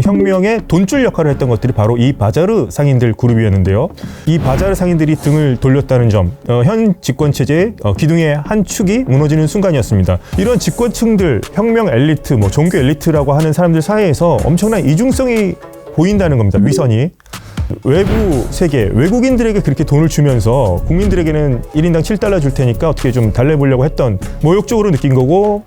혁명의 돈줄 역할을 했던 것들이 바로 이 바자르 상인들 그룹이었는데요. 이 바자르 상인들이 등을 돌렸다는 점, 현 집권체제의 기둥의 한 축이 무너지는 순간이었습니다. 이런 집권층들, 혁명 엘리트, 종교 엘리트라고 하는 사람들 사이에서 엄청난 이중성이 보인다는 겁니다. 위선이. 외부 세계, 외국인들에게 그렇게 돈을 주면서 국민들에게는 1인당 7달러 줄 테니까 어떻게 좀 달래보려고 했던 모욕적으로 느낀 거고,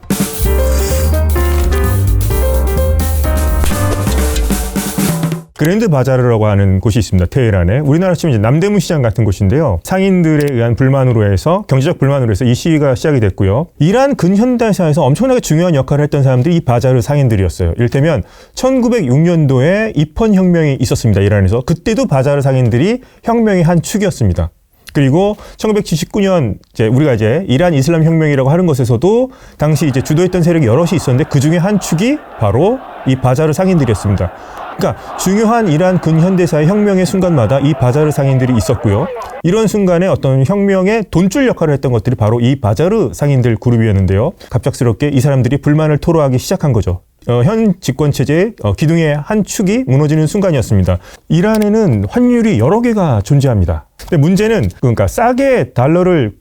그랜드 바자르라고 하는 곳이 있습니다. 테헤란에. 우리나라 치면 이제 남대문 시장 같은 곳인데요. 상인들에 의한 불만으로 해서, 경제적 불만으로 해서 이 시위가 시작이 됐고요. 이란 근현대사에서 엄청나게 중요한 역할을 했던 사람들이 이 바자르 상인들이었어요. 이를테면 1906년도에 입헌 혁명이 있었습니다. 이란에서. 그때도 바자르 상인들이 혁명의 한 축이었습니다. 그리고 1979년 우리가 이란 이슬람 혁명이라고 하는 것에서도 당시 주도했던 세력이 여럿이 있었는데 그 중에 한 축이 바로 이 바자르 상인들이었습니다. 그러니까 중요한 이란 근현대사의 혁명의 순간마다 이 바자르 상인들이 있었고요. 이런 순간에 어떤 혁명의 돈줄 역할을 했던 것들이 바로 이 바자르 상인들 그룹이었는데요. 갑작스럽게 이 사람들이 불만을 토로하기 시작한 거죠. 현 집권체제의 기둥의 한 축이 무너지는 순간이었습니다. 이란에는 환율이 여러 개가 존재합니다. 근데 문제는 그러니까 싸게 달러를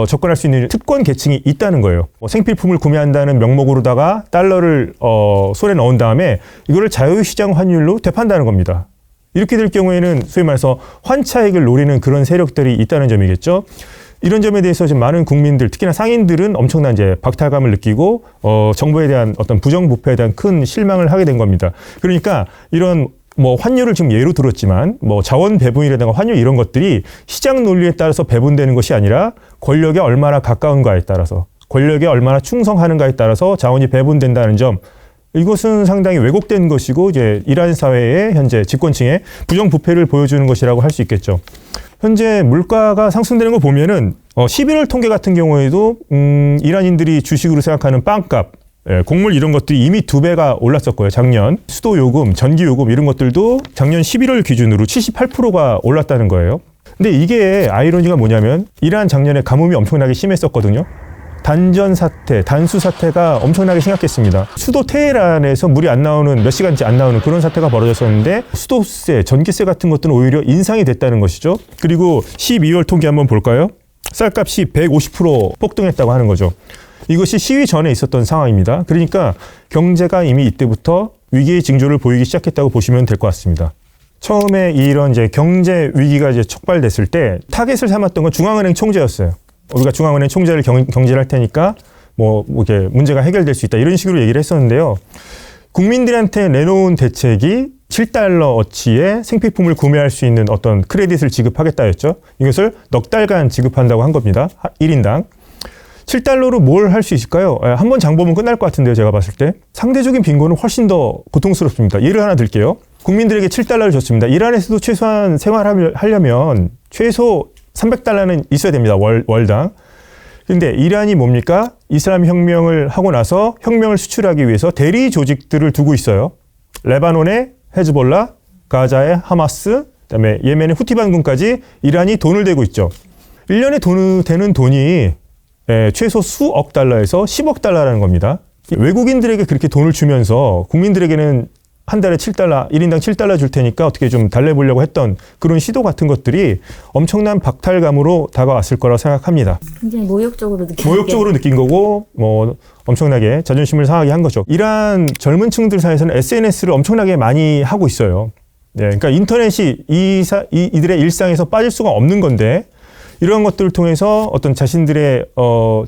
접근할 수 있는 특권 계층이 있다는 거예요. 생필품을 구매한다는 명목으로다가 달러를 손에 넣은 다음에 이거를 자유시장 환율로 되판다는 겁니다. 이렇게 될 경우에는 소위 말해서 환차익을 노리는 그런 세력들이 있다는 점이겠죠. 이런 점에 대해서 지금 많은 국민들, 특히나 상인들은 엄청난 박탈감을 느끼고 정부에 대한 어떤 부정부패에 대한 큰 실망을 하게 된 겁니다. 그러니까 이런 환율을 지금 예로 들었지만 자원 배분이라든가 환율 이런 것들이 시장 논리에 따라서 배분되는 것이 아니라 권력에 얼마나 가까운가에 따라서, 권력에 얼마나 충성하는가에 따라서 자원이 배분된다는 점, 이것은 상당히 왜곡된 것이고 이란 사회의 현재 집권층의 부정부패를 보여주는 것이라고 할 수 있겠죠. 현재 물가가 상승되는 거 보면은 11월 통계 같은 경우에도 이란인들이 주식으로 생각하는 빵값, 곡물 이런 것들이 이미 2배가 올랐었고요. 작년 수도 요금, 전기 요금 이런 것들도 작년 11월 기준으로 78%가 올랐다는 거예요. 근데 이게 아이러니가 뭐냐면 이란 작년에 가뭄이 엄청나게 심했었거든요. 단전 사태, 단수 사태가 엄청나게 심각했습니다. 수도 테헤란에서 물이 안 나오는, 몇 시간째 안 나오는 그런 사태가 벌어졌었는데 수도세, 전기세 같은 것들은 오히려 인상이 됐다는 것이죠. 그리고 12월 통계 한번 볼까요? 쌀값이 150% 폭등했다고 하는 거죠. 이것이 시위 전에 있었던 상황입니다. 그러니까 경제가 이미 이때부터 위기의 징조를 보이기 시작했다고 보시면 될 것 같습니다. 처음에 이런 경제 위기가 촉발됐을 때 타겟을 삼았던 건 중앙은행 총재였어요. 우리가 중앙은행 총재를 경질할 테니까 이게 문제가 해결될 수 있다, 이런 식으로 얘기를 했었는데요. 국민들한테 내놓은 대책이 7달러어치의 생필품을 구매할 수 있는 어떤 크레딧을 지급하겠다였죠. 이것을 넉 달간 지급한다고 한 겁니다. 1인당. 7달러로 뭘 할 수 있을까요? 한 번 장보면 끝날 것 같은데요, 제가 봤을 때. 상대적인 빈곤은 훨씬 더 고통스럽습니다. 예를 하나 들게요. 국민들에게 7달러를 줬습니다. 이란에서도 최소한 생활을 하려면 최소 300달러는 있어야 됩니다. 월당. 근데 이란이 뭡니까? 이슬람 혁명을 하고 나서 혁명을 수출하기 위해서 대리 조직들을 두고 있어요. 레바논의 헤즈볼라, 가자의 하마스, 그다음에 예멘의 후티 반군까지 이란이 돈을 대고 있죠. 1년에 되는 돈이 최소 수억 달러에서 10억 달러라는 겁니다. 외국인들에게 그렇게 돈을 주면서 국민들에게는 한 달에 7달러, 1인당 7달러 줄 테니까 어떻게 좀 달래보려고 했던 그런 시도 같은 것들이 엄청난 박탈감으로 다가왔을 거라고 생각합니다. 굉장히 모욕적으로 느낀 거고, 엄청나게 자존심을 상하게 한 거죠. 이란 젊은 층들 사이에서는 SNS를 엄청나게 많이 하고 있어요. 그러니까 인터넷이 이들의 일상에서 빠질 수가 없는 건데, 이런 것들을 통해서 어떤 자신들의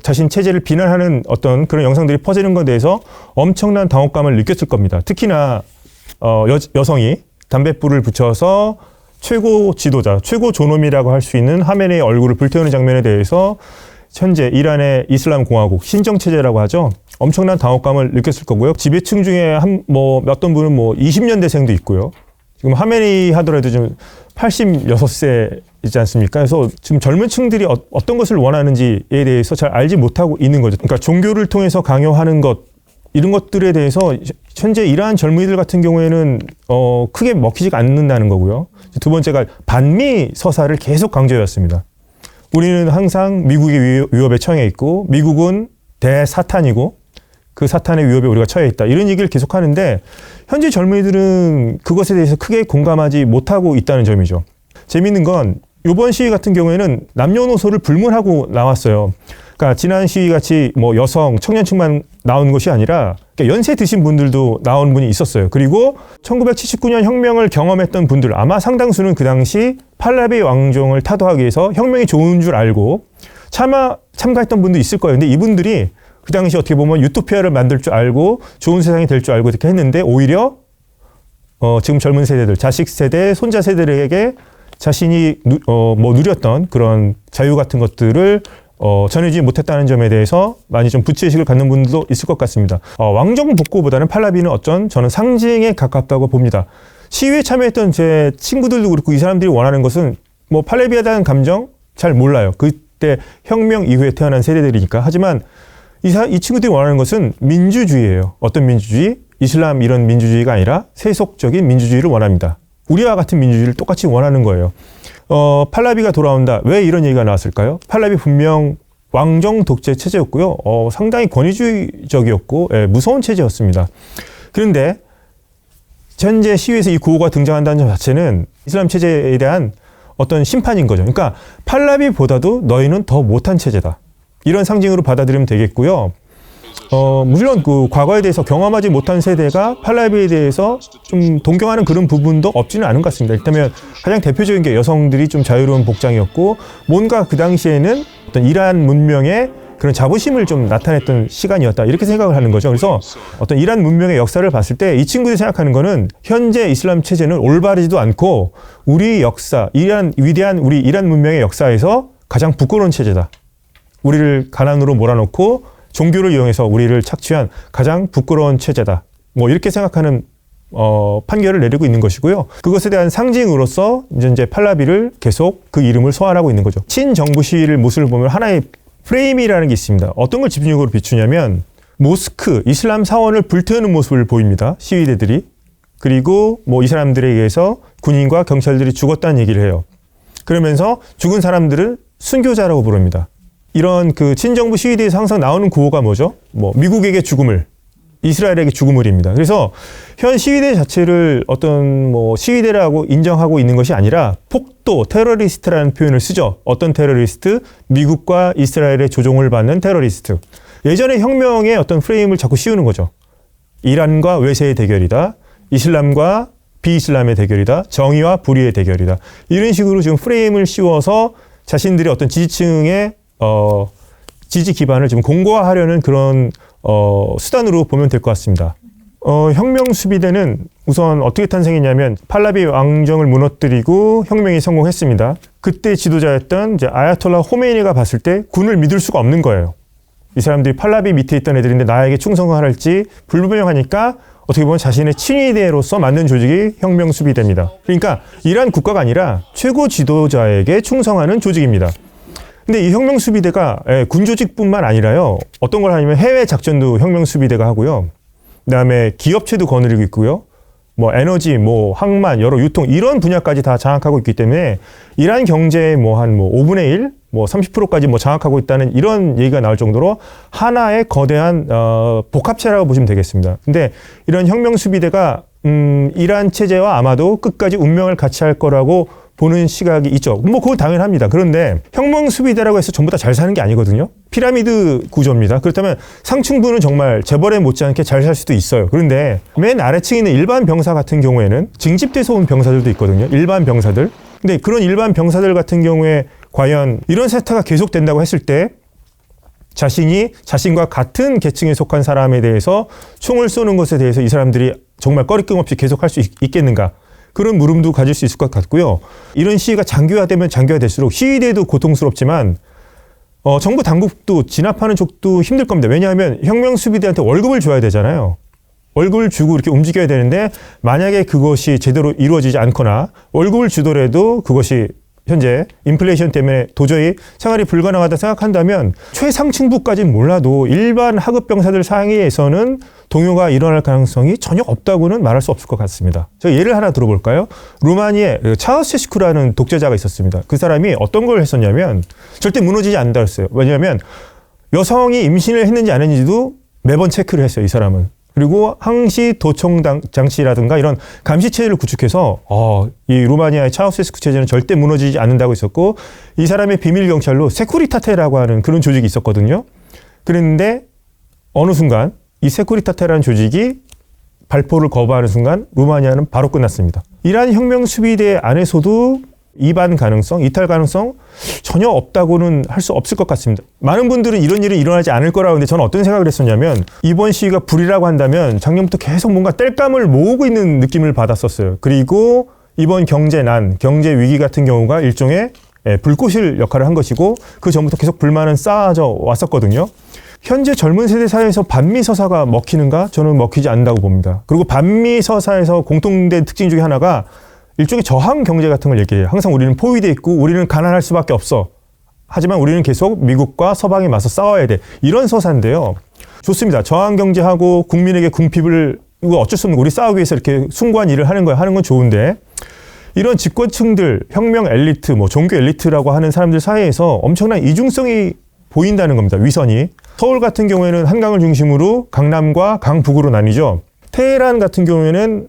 자신 체제를 비난하는 어떤 그런 영상들이 퍼지는 것에 대해서 엄청난 당혹감을 느꼈을 겁니다. 특히나 여성이 담뱃불을 붙여서 최고 지도자, 최고 존엄이라고 할 수 있는 하메네이의 얼굴을 불태우는 장면에 대해서 현재 이란의 이슬람 공화국 신정 체제라고 하죠. 엄청난 당혹감을 느꼈을 거고요. 지배층 중에 어떤 분은 20년대생도 있고요. 지금 하메네이 하더라도 좀 86세 있지 않습니까? 그래서 지금 젊은 층들이 어떤 것을 원하는지에 대해서 잘 알지 못하고 있는 거죠. 그러니까 종교를 통해서 강요하는 것, 이런 것들에 대해서 현재 이러한 젊은이들 같은 경우에는 크게 먹히지가 않는다는 거고요. 두 번째가 반미 서사를 계속 강조해왔습니다. 우리는 항상 미국의 위협에 처해 있고 미국은 대사탄이고 그 사탄의 위협에 우리가 처해 있다. 이런 얘기를 계속 하는데 현재 젊은이들은 그것에 대해서 크게 공감하지 못하고 있다는 점이죠. 재미있는 건 이번 시위 같은 경우에는 남녀노소를 불문하고 나왔어요. 그러니까 지난 시위 같이 뭐 여성, 청년층만 나온 것이 아니라 그러니까 연세 드신 분들도 나온 분이 있었어요. 그리고 1979년 혁명을 경험했던 분들 아마 상당수는 그 당시 팔라비 왕정을 타도하기 위해서 혁명이 좋은 줄 알고 참가했던 분도 있을 거예요. 근데 이분들이 그 당시 어떻게 보면 유토피아를 만들 줄 알고 좋은 세상이 될 줄 알고 이렇게 했는데 오히려 지금 젊은 세대들, 자식 세대, 손자 세대들에게 자신이 누렸던 그런 자유 같은 것들을 전해주지 못했다는 점에 대해서 많이 좀 부채의식을 갖는 분들도 있을 것 같습니다. 왕정 복고보다는 팔라비는 저는 상징에 가깝다고 봅니다. 시위에 참여했던 제 친구들도 그렇고 이 사람들이 원하는 것은 뭐 팔라비에 대한 감정 잘 몰라요. 그때 혁명 이후에 태어난 세대들이니까. 하지만 이 친구들이 원하는 것은 민주주의예요. 어떤 민주주의? 이슬람 이런 민주주의가 아니라 세속적인 민주주의를 원합니다. 우리와 같은 민주주의를 똑같이 원하는 거예요. 팔라비가 돌아온다. 왜 이런 얘기가 나왔을까요? 팔라비 분명 왕정 독재 체제였고요. 상당히 권위주의적이었고 무서운 체제였습니다. 그런데 현재 시위에서 이 구호가 등장한다는 점 자체는 이슬람 체제에 대한 어떤 심판인 거죠. 그러니까 팔라비보다도 너희는 더 못한 체제다. 이런 상징으로 받아들이면 되겠고요. 물론 그 과거에 대해서 경험하지 못한 세대가 팔라비에 대해서 좀 동경하는 그런 부분도 없지는 않은 것 같습니다. 일단 가장 대표적인 게 여성들이 좀 자유로운 복장이었고 뭔가 그 당시에는 어떤 이란 문명의 그런 자부심을 좀 나타냈던 시간이었다. 이렇게 생각을 하는 거죠. 그래서 어떤 이란 문명의 역사를 봤을 때 이 친구들이 생각하는 거는 현재 이슬람 체제는 올바르지도 않고 우리 역사, 위대한 우리 이란 문명의 역사에서 가장 부끄러운 체제다. 우리를 가난으로 몰아넣고 종교를 이용해서 우리를 착취한 가장 부끄러운 체제다. 뭐 이렇게 생각하는 판결을 내리고 있는 것이고요. 그것에 대한 상징으로서 이제 팔라비를 계속 그 이름을 소환하고 있는 거죠. 친정부 시위를 모습을 보면 하나의 프레임이라는 게 있습니다. 어떤 걸 집중적으로 비추냐면 모스크, 이슬람 사원을 불태우는 모습을 보입니다. 시위대들이. 그리고 뭐 이 사람들에 의해서 군인과 경찰들이 죽었다는 얘기를 해요. 그러면서 죽은 사람들을 순교자라고 부릅니다. 이런 그 친정부 시위대에서 항상 나오는 구호가 뭐죠? 뭐 미국에게 죽음을, 이스라엘에게 죽음을입니다. 그래서 현 시위대 자체를 어떤 뭐 시위대라고 인정하고 있는 것이 아니라 폭도, 테러리스트라는 표현을 쓰죠. 어떤 테러리스트? 미국과 이스라엘의 조종을 받는 테러리스트. 예전에 혁명의 어떤 프레임을 자꾸 씌우는 거죠. 이란과 외세의 대결이다. 이슬람과 비이슬람의 대결이다. 정의와 불의의 대결이다. 이런 식으로 지금 프레임을 씌워서 자신들의 어떤 지지층의 지지 기반을 지금 공고화하려는 그런 수단으로 보면 될 것 같습니다. 혁명 수비대는 우선 어떻게 탄생했냐면 팔라비 왕정을 무너뜨리고 혁명이 성공했습니다. 그때 지도자였던 이제 아야톨라 호메이니가 봤을 때 군을 믿을 수가 없는 거예요. 이 사람들이 팔라비 밑에 있던 애들인데 나에게 충성을 할지 불분명하니까 어떻게 보면 자신의 친위대로서 만든 조직이 혁명 수비대입니다. 그러니까 이란 국가가 아니라 최고 지도자에게 충성하는 조직입니다. 근데 이 혁명수비대가 군조직뿐만 아니라요. 어떤 걸 하냐면 해외 작전도 혁명수비대가 하고요. 그다음에 기업체도 거느리고 있고요. 뭐 에너지, 뭐 항만, 여러 유통 이런 분야까지 다 장악하고 있기 때문에 이란 경제의 뭐 한 5분의 1, 뭐 30%까지 뭐 장악하고 있다는 이런 얘기가 나올 정도로 하나의 거대한 복합체라고 보시면 되겠습니다. 근데 이런 혁명수비대가 이란 체제와 아마도 끝까지 운명을 같이 할 거라고 보는 시각이 있죠. 뭐 그건 당연합니다. 그런데 혁명수비대라고 해서 전부 다 잘 사는 게 아니거든요. 피라미드 구조입니다. 그렇다면 상층부는 정말 재벌에 못지않게 잘 살 수도 있어요. 그런데 맨 아래층에 있는 일반 병사 같은 경우에는 징집돼서 온 병사들도 있거든요. 일반 병사들. 근데 그런 일반 병사들 같은 경우에 과연 이런 세타가 계속된다고 했을 때 자신이 자신과 같은 계층에 속한 사람에 대해서 총을 쏘는 것에 대해서 이 사람들이 정말 꺼리낌 없이 계속할 수 있겠는가? 그런 물음도 가질 수 있을 것 같고요. 이런 시위가 장기화되면 장기화될수록 시위대도 고통스럽지만 정부 당국도 진압하는 쪽도 힘들 겁니다. 왜냐하면 혁명수비대한테 월급을 줘야 되잖아요. 월급을 주고 이렇게 움직여야 되는데 만약에 그것이 제대로 이루어지지 않거나 월급을 주더라도 그것이 현재 인플레이션 때문에 도저히 생활이 불가능하다 생각한다면 최상층부까지는 몰라도 일반 하급 병사들 사이에서는 동요가 일어날 가능성이 전혀 없다고는 말할 수 없을 것 같습니다. 제가 예를 하나 들어볼까요? 루마니에 차우세스쿠라는 독재자가 있었습니다. 그 사람이 어떤 걸 했었냐면 절대 무너지지 않는다 했어요. 왜냐하면 여성이 임신을 했는지 안 했는지도 매번 체크를 했어요, 이 사람은. 그리고 항시 도청 장치라든가 이런 감시 체제를 구축해서 이 루마니아의 차우세스쿠 체제는 절대 무너지지 않는다고 했었고, 이 사람의 비밀 경찰로 세쿠리타테라고 하는 그런 조직이 있었거든요. 그랬는데 어느 순간 이 세쿠리타테라는 조직이 발포를 거부하는 순간 루마니아는 바로 끝났습니다. 이란 혁명 수비대 안에서도 이반 가능성, 이탈 가능성 전혀 없다고는 할 수 없을 것 같습니다. 많은 분들은 이런 일이 일어나지 않을 거라고 하는데 저는 어떤 생각을 했었냐면, 이번 시위가 불이라고 한다면 작년부터 계속 뭔가 땔감을 모으고 있는 느낌을 받았었어요. 그리고 이번 경제난, 경제 위기 같은 경우가 일종의 불꽃일 역할을 한 것이고, 그 전부터 계속 불만은 쌓아져 왔었거든요. 현재 젊은 세대 사이에서 반미 서사가 먹히는가? 저는 먹히지 않는다고 봅니다. 그리고 반미 서사에서 공통된 특징 중에 하나가 일종의 저항 경제 같은 걸 얘기해요. 항상 우리는 포위돼 있고 우리는 가난할 수밖에 없어. 하지만 우리는 계속 미국과 서방에 맞서 싸워야 돼. 이런 서사인데요. 좋습니다. 저항 경제하고 국민에게 궁핍을, 이거 어쩔 수 없는, 우리 싸우기 위해서 이렇게 숭고한 일을 하는 건 좋은데, 이런 집권층들, 혁명 엘리트, 뭐 종교 엘리트라고 하는 사람들 사이에서 엄청난 이중성이 보인다는 겁니다. 위선이. 서울 같은 경우에는 한강을 중심으로 강남과 강북으로 나뉘죠. 테헤란 같은 경우에는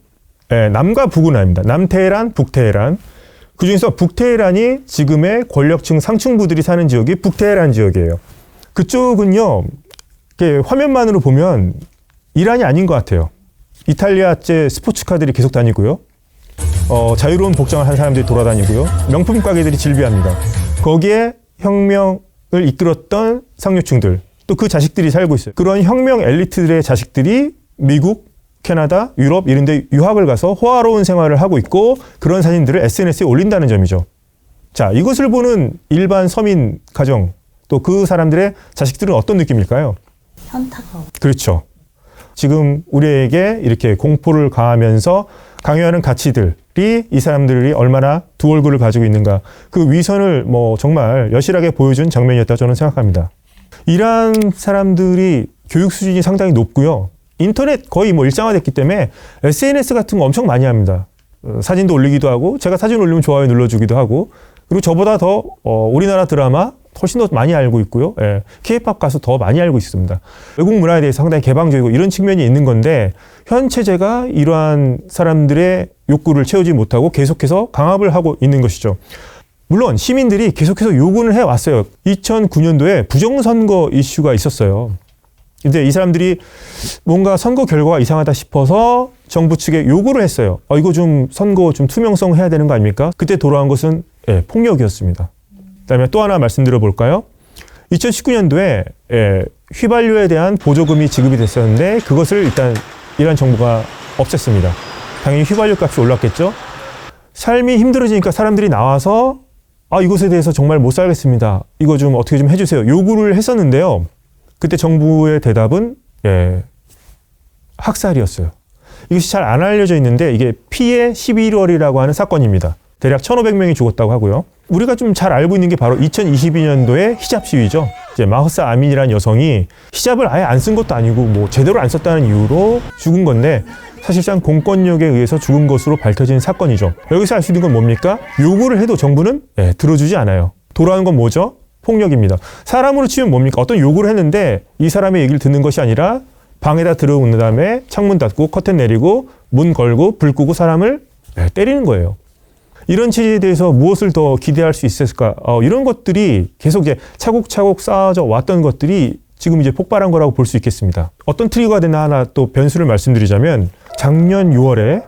남과 북으로 나뉩니다. 남테헤란, 북테헤란. 그중에서 북테헤란이 지금의 권력층 상층부들이 사는 지역이 북테헤란 지역이에요. 그쪽은요, 화면만으로 보면 이란이 아닌 것 같아요. 이탈리아제 스포츠카들이 계속 다니고요. 자유로운 복장을 한 사람들이 돌아다니고요. 명품 가게들이 질비합니다. 거기에 혁명을 이끌었던 상류층들, 또 그 자식들이 살고 있어요. 그런 혁명 엘리트들의 자식들이 미국, 캐나다, 유럽 이런 데 유학을 가서 호화로운 생활을 하고 있고, 그런 사진들을 SNS에 올린다는 점이죠. 자, 이것을 보는 일반 서민 가정, 또 그 사람들의 자식들은 어떤 느낌일까요? 현타가. 그렇죠. 지금 우리에게 이렇게 공포를 가하면서 강요하는 가치들이 이 사람들이 얼마나 두 얼굴을 가지고 있는가, 그 위선을 뭐 정말 여실하게 보여준 장면이었다고 저는 생각합니다. 이란 사람들이 교육 수준이 상당히 높고요. 인터넷 거의 뭐 일상화됐기 때문에 SNS 같은 거 엄청 많이 합니다. 사진도 올리기도 하고, 제가 사진 올리면 좋아요 눌러주기도 하고, 그리고 저보다 더 우리나라 드라마 훨씬 더 많이 알고 있고요. K-POP 가수 더 많이 알고 있습니다. 외국 문화에 대해서 상당히 개방적이고 이런 측면이 있는 건데, 현 체제가 이러한 사람들의 욕구를 채우지 못하고 계속해서 강압을 하고 있는 것이죠. 물론 시민들이 계속해서 요구는 해왔어요. 2009년도에 부정선거 이슈가 있었어요. 근데 이 사람들이 뭔가 선거 결과가 이상하다 싶어서 정부 측에 요구를 했어요. 이거 좀 선거 좀 투명성 해야 되는 거 아닙니까? 그때 돌아온 것은 폭력이었습니다. 그다음에 또 하나 말씀드려 볼까요? 2019년도에 휘발유에 대한 보조금이 지급이 됐었는데, 그것을 일단 이란 정부가 없앴습니다. 당연히 휘발유 값이 올랐겠죠. 삶이 힘들어지니까 사람들이 나와서 이것에 대해서 정말 못 살겠습니다. 이거 좀 어떻게 좀 해주세요. 요구를 했었는데요. 그때 정부의 대답은 학살이었어요. 이것이 잘 안 알려져 있는데, 이게 피해 11월이라고 하는 사건입니다. 대략 1,500명이 죽었다고 하고요. 우리가 좀 잘 알고 있는 게 바로 2022년도의 히잡 시위죠. 이제 마흐사 아민이라는 여성이 히잡을 아예 안 쓴 것도 아니고 뭐 제대로 안 썼다는 이유로 죽은 건데, 사실상 공권력에 의해서 죽은 것으로 밝혀진 사건이죠. 여기서 알 수 있는 건 뭡니까? 요구를 해도 정부는 들어주지 않아요. 돌아오는 건 뭐죠? 폭력입니다. 사람으로 치면 뭡니까? 어떤 요구를 했는데 이 사람의 얘기를 듣는 것이 아니라 방에다 들어온 다음에 창문 닫고 커튼 내리고 문 걸고 불 끄고 사람을 때리는 거예요. 이런 체제에 대해서 무엇을 더 기대할 수 있을까? 이런 것들이 계속 이제 차곡차곡 쌓아져 왔던 것들이 지금 이제 폭발한 거라고 볼 수 있겠습니다. 어떤 트리거가 되나 하나 또 변수를 말씀드리자면, 작년 6월에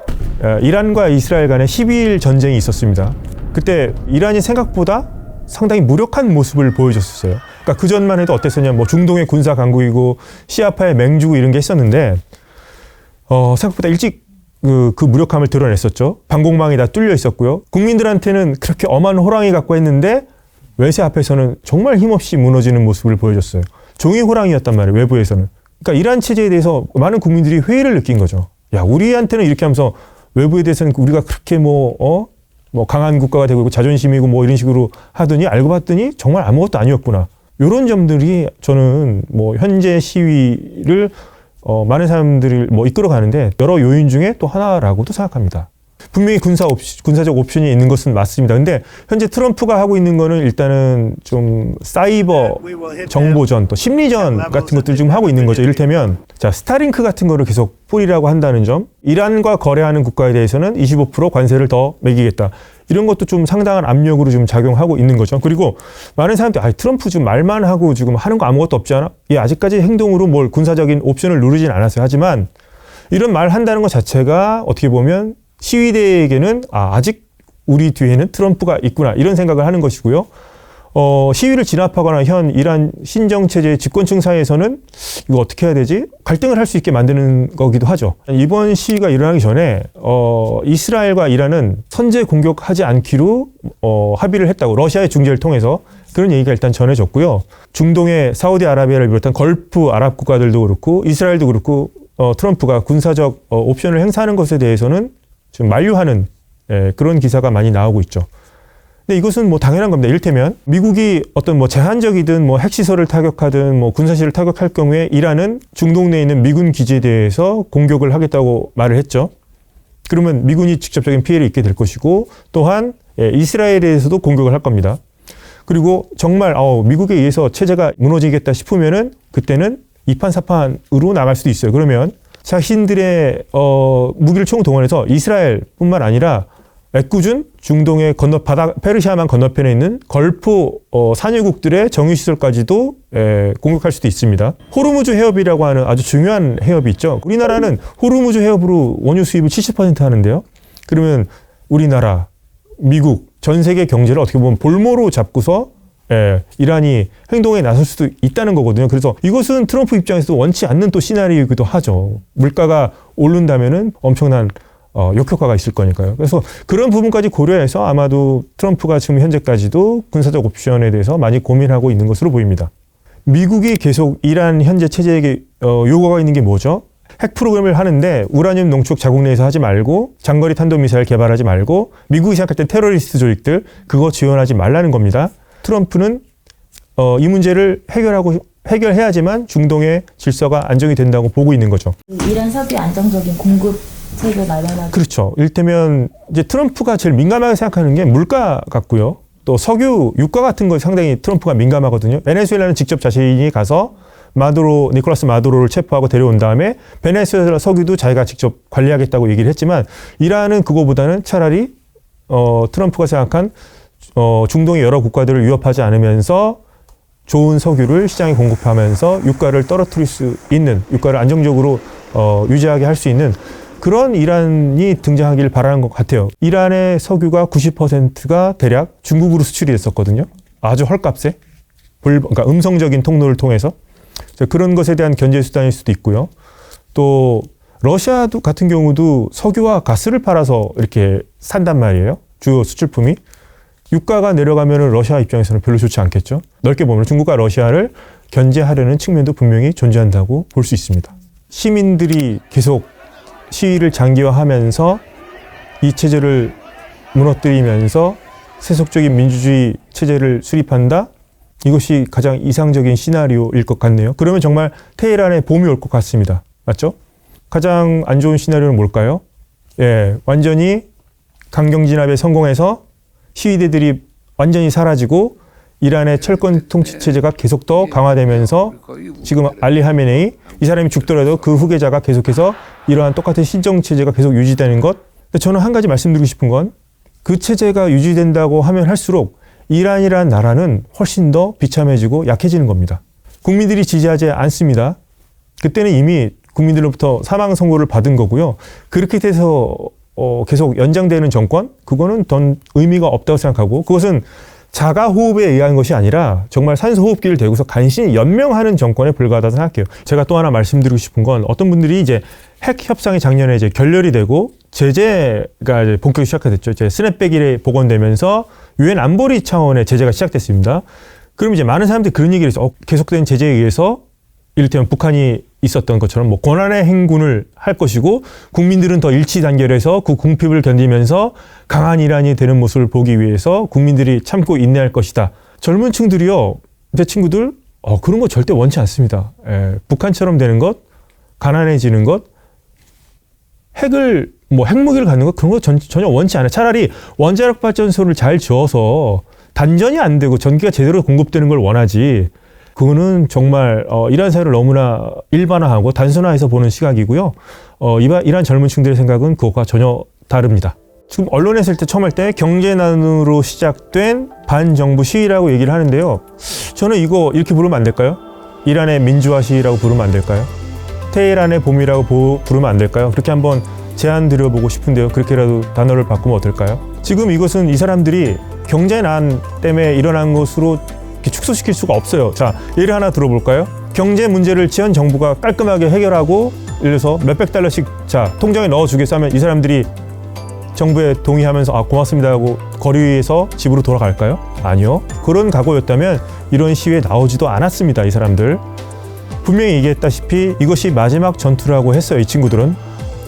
이란과 이스라엘 간의 12일 전쟁이 있었습니다. 그때 이란이 생각보다 상당히 무력한 모습을 보여줬었어요. 그러니까 그 전만 해도 어땠었냐, 뭐 중동의 군사 강국이고 시아파의 맹주고 이런 게 있었는데, 생각보다 일찍 그 무력함을 드러냈었죠. 방공망이 다 뚫려 있었고요. 국민들한테는 그렇게 엄한 호랑이 같고 했는데 외세 앞에서는 정말 힘없이 무너지는 모습을 보여줬어요. 종이 호랑이였단 말이에요, 외부에서는. 그러니까 이란 체제에 대해서 많은 국민들이 회의를 느낀 거죠. 야, 우리한테는 이렇게 하면서 외부에 대해서는 우리가 그렇게 뭐 강한 국가가 되고 있고 자존심이고 뭐 이런 식으로 하더니 알고 봤더니 정말 아무것도 아니었구나. 이런 점들이 저는 뭐 현재 시위를 많은 사람들을 이끌어 가는데 여러 요인 중에 또 하나라고도 생각합니다. 분명히 군사적 옵션이 있는 것은 맞습니다. 근데 현재 트럼프가 하고 있는 거는 일단은 좀 사이버 정보전, 또 심리전 같은 것들 지금 하고 있는 거죠. 이를테면 자, 스타링크 같은 거를 계속 뿌리라고 한다는 점, 이란과 거래하는 국가에 대해서는 25% 관세를 더 매기겠다. 이런 것도 좀 상당한 압력으로 지금 작용하고 있는 거죠. 그리고 많은 사람들이 트럼프 지금 말만 하고 지금 하는 거 아무것도 없지 않아? 예, 아직까지 행동으로 뭘 군사적인 옵션을 누르진 않았어요. 하지만 이런 말 한다는 것 자체가 어떻게 보면 시위대에게는 아직 우리 뒤에는 트럼프가 있구나, 이런 생각을 하는 것이고요. 시위를 진압하거나 현 이란 신정체제의 집권층 사이에서는 이거 어떻게 해야 되지? 갈등을 할 수 있게 만드는 거기도 하죠. 이번 시위가 일어나기 전에 이스라엘과 이란은 선제 공격하지 않기로 합의를 했다고, 러시아의 중재를 통해서 그런 얘기가 일단 전해졌고요. 중동의 사우디아라비아를 비롯한 걸프 아랍 국가들도 그렇고 이스라엘도 그렇고 트럼프가 군사적 옵션을 행사하는 것에 대해서는 지금 만류하는 그런 기사가 많이 나오고 있죠. 근데 이것은 뭐 당연한 겁니다. 이를테면 미국이 어떤 뭐 제한적이든 뭐 핵시설을 타격하든 뭐 군사시설을 타격할 경우에 이란은 중동 내에 있는 미군 기지에 대해서 공격을 하겠다고 말을 했죠. 그러면 미군이 직접적인 피해를 입게 될 것이고, 또한 이스라엘에 대해서도 공격을 할 겁니다. 그리고 정말 미국에 의해서 체제가 무너지겠다 싶으면은 그때는 이판사판으로 나갈 수도 있어요. 그러면 자신들의 무기를 총동원해서 이스라엘뿐만 아니라 애꿎은 중동의 페르시아만 건너편에 있는 걸프 산유국들의 정유시설까지도 공격할 수도 있습니다. 호르무즈 해협이라고 하는 아주 중요한 해협이 있죠. 우리나라는 호르무즈 해협으로 원유 수입을 70% 하는데요. 그러면 우리나라, 미국, 전 세계 경제를 어떻게 보면 볼모로 잡고서 이란이 행동에 나설 수도 있다는 거거든요. 그래서 이것은 트럼프 입장에서도 원치 않는 또 시나리오이기도 하죠. 물가가 오른다면은 엄청난 역효과가 있을 거니까요. 그래서 그런 부분까지 고려해서 아마도 트럼프가 지금 현재까지도 군사적 옵션에 대해서 많이 고민하고 있는 것으로 보입니다. 미국이 계속 이란 현재 체제에게 요구가 있는 게 뭐죠? 핵 프로그램을 하는데 우라늄 농축 자국 내에서 하지 말고, 장거리 탄도미사일 개발하지 말고, 미국이 생각할 때 테러리스트 조직들 그거 지원하지 말라는 겁니다. 트럼프는 이 문제를 해결해야지만 중동의 질서가 안정이 된다고 보고 있는 거죠. 이란 석유 안정적인 공급 체계 마련하기. 그렇죠. 이를테면 이제 트럼프가 제일 민감하게 생각하는 게 물가 같고요. 또 석유, 유가 같은 거 상당히 트럼프가 민감하거든요. 베네수엘라는 직접 자신이 가서 니콜라스 마두로를 체포하고 데려온 다음에 베네수엘라 석유도 자기가 직접 관리하겠다고 얘기를 했지만, 이란은 그거보다는 차라리 트럼프가 생각한 중동의 여러 국가들을 위협하지 않으면서 좋은 석유를 시장에 공급하면서 유가를 떨어뜨릴 수 있는, 유가를 안정적으로 유지하게 할 수 있는 그런 이란이 등장하길 바라는 것 같아요. 이란의 석유가 90%가 대략 중국으로 수출이 됐었거든요. 아주 헐값에. 그러니까 음성적인 통로를 통해서. 그런 것에 대한 견제 수단일 수도 있고요. 또 러시아 같은 경우도 석유와 가스를 팔아서 이렇게 산단 말이에요. 주요 수출품이. 유가가 내려가면 러시아 입장에서는 별로 좋지 않겠죠. 넓게 보면 중국과 러시아를 견제하려는 측면도 분명히 존재한다고 볼 수 있습니다. 시민들이 계속 시위를 장기화하면서 이 체제를 무너뜨리면서 세속적인 민주주의 체제를 수립한다? 이것이 가장 이상적인 시나리오일 것 같네요. 그러면 정말 테헤란에 봄이 올 것 같습니다. 맞죠? 가장 안 좋은 시나리오는 뭘까요? 완전히 강경진압에 성공해서 시위대들이 완전히 사라지고 이란의 철권 통치 체제가 계속 더 강화되면서 지금 알리 하메네이, 이 사람이 죽더라도 그 후계자가 계속해서 이러한 똑같은 신정 체제가 계속 유지되는 것. 근데 저는 한 가지 말씀드리고 싶은 건, 그 체제가 유지된다고 하면 할수록 이란이라는 나라는 훨씬 더 비참해지고 약해지는 겁니다. 국민들이 지지하지 않습니다. 그때는 이미 국민들로부터 사망 선고를 받은 거고요. 그렇게 돼서 계속 연장되는 정권, 그거는 더 의미가 없다고 생각하고, 그것은 자가 호흡에 의한 것이 아니라 정말 산소 호흡기를 대고서 간신히 연명하는 정권에 불과하다고 생각해요. 제가 또 하나 말씀드리고 싶은 건, 어떤 분들이 이제 핵 협상이 작년에 이제 결렬이 되고 제재가 이제 본격적으로 시작됐죠. 이제 스냅백이 복원되면서 유엔 안보리 차원의 제재가 시작됐습니다. 그럼 이제 많은 사람들이 그런 얘기를 해서 계속된 제재에 의해서 이를테면 북한이 있었던 것처럼 뭐 권한의 행군을 할 것이고, 국민들은 더 일치 단결해서 그 궁핍을 견디면서 강한 이란이 되는 모습을 보기 위해서 국민들이 참고 인내할 것이다. 젊은 층들이요, 제 친구들 그런 거 절대 원치 않습니다. 북한처럼 되는 것, 가난해지는 것, 핵을 뭐 핵무기를 갖는 거 그런 거 전혀 원치 않아요. 차라리 원자력 발전소를 잘 지어서 단전이 안 되고 전기가 제대로 공급되는 걸 원하지. 그거는 정말 이란 사회를 너무나 일반화하고 단순화해서 보는 시각이고요. 이란 젊은 층들의 생각은 그것과 전혀 다릅니다. 지금 언론에 쓸 때 처음 할 때 경제난으로 시작된 반정부 시위라고 얘기를 하는데요. 저는 이거 이렇게 부르면 안 될까요? 이란의 민주화 시위라고 부르면 안 될까요? 테헤란의 봄이라고 부르면 안 될까요? 그렇게 한번 제안 드려보고 싶은데요. 그렇게라도 단어를 바꾸면 어떨까요? 지금 이것은 이 사람들이 경제난 때문에 일어난 것으로 이렇게 축소시킬 수가 없어요. 자, 예를 하나 들어볼까요? 경제 문제를 지원 정부가 깔끔하게 해결하고 예를 들어서 몇백 달러씩 자 통장에 넣어주겠어 하면 이 사람들이 정부에 동의하면서 아 고맙습니다 하고 거리 위에서 집으로 돌아갈까요? 아니요. 그런 각오였다면 이런 시위에 나오지도 않았습니다. 이 사람들. 분명히 얘기했다시피 이것이 마지막 전투라고 했어요. 이 친구들은.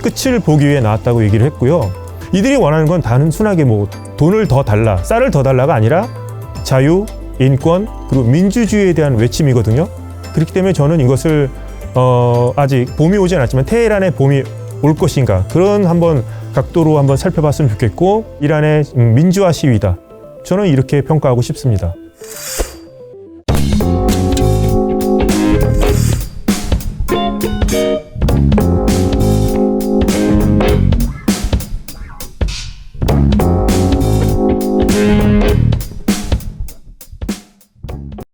끝을 보기 위해 나왔다고 얘기를 했고요. 이들이 원하는 건 단순하게 뭐 돈을 더 달라, 쌀을 더 달라가 아니라 자유, 인권, 그리고 민주주의에 대한 외침이거든요. 그렇기 때문에 저는 이것을 아직 봄이 오지 않았지만 테헤란의 봄이 올 것인가 그런 한번 각도로 한번 살펴봤으면 좋겠고 이란의 민주화 시위다. 저는 이렇게 평가하고 싶습니다.